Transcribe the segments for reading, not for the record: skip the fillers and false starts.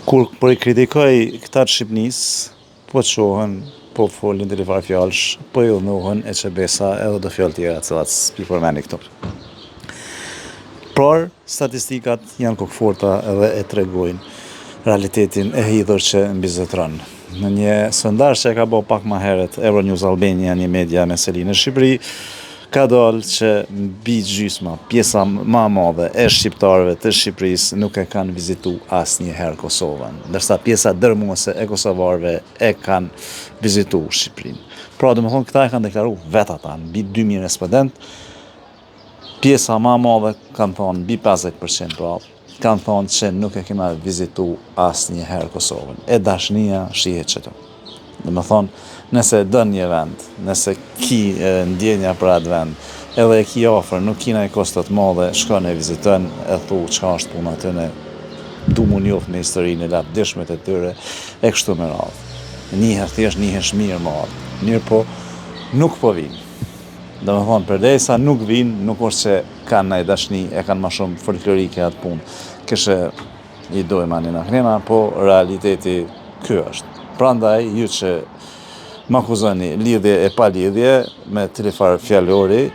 Kur i kritikoj këta të Shqipnisë, po qohen, po folin të farë fjallësh, po i udhnohen e që besa edhe do fjallë tjera cilat s'pi përmeni këtu. Por, statistikat janë kokëforta edhe e tregojnë realitetin e hidhur që mbizotron. Në një sondazh që e ka bërë pak më herët Euronews Albania, një media në Selinë në Shqipëri, ka dalë që mbi gjysma, pjesa më e madhe e shqiptarëve të Shqipërisë nuk e kanë vizitu asnjëherë Kosovën, ndërsa pjesa dërmuese e kosovarëve e kanë vizitu Shqipërinë. Pra, domethënë këta e kanë deklaruar vetë ata, mbi 2000 respondentë, pjesa më e madhe kanë thonë mbi 50%, pra kanë thonë që nuk e kena vizitu asnjëherë Kosovën. E dashnia shihet çeto. Domethënë, nëse dën një vend, nëse ki ndjenja për atë vend, edhe e ki afër, nuk kina e kostot madhe, shkon e viziton, e thu çka është puna aty, du mu njoft me historinë, e lap dëshmet e tyre, e kështu me radhë. Njihet thjesht, njihesh mirë madh. Mirë po, nuk po vinë. Domethënë, përdesa nuk vinë, nuk është që kanë ndaj dashni, e kanë më shumë folklorike atë punë. Këshë i dojmë anin akrena, po realiteti ky është. Prandaj, ju që më akuzoni lidhje e pa lidhje me tilifar fjallori,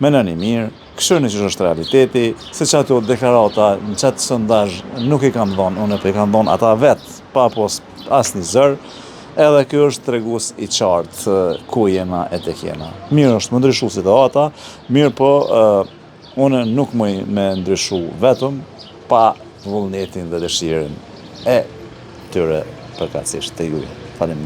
menoni mirë, këshirni që është realiteti, se që ato deklarata në qatë sondazh nuk i kam dhonë, unë po i kam dhonë ata vetë, pa pos asnjë zër, edhe kjo është tregues i qartë ku jena e tek jena. Mirë është më ndryshu situata, mirë po unë nuk muj me ndryshu vetëm pa vullnetin dhe dëshirën e tyre përkatësisht të juve. Faleminderit.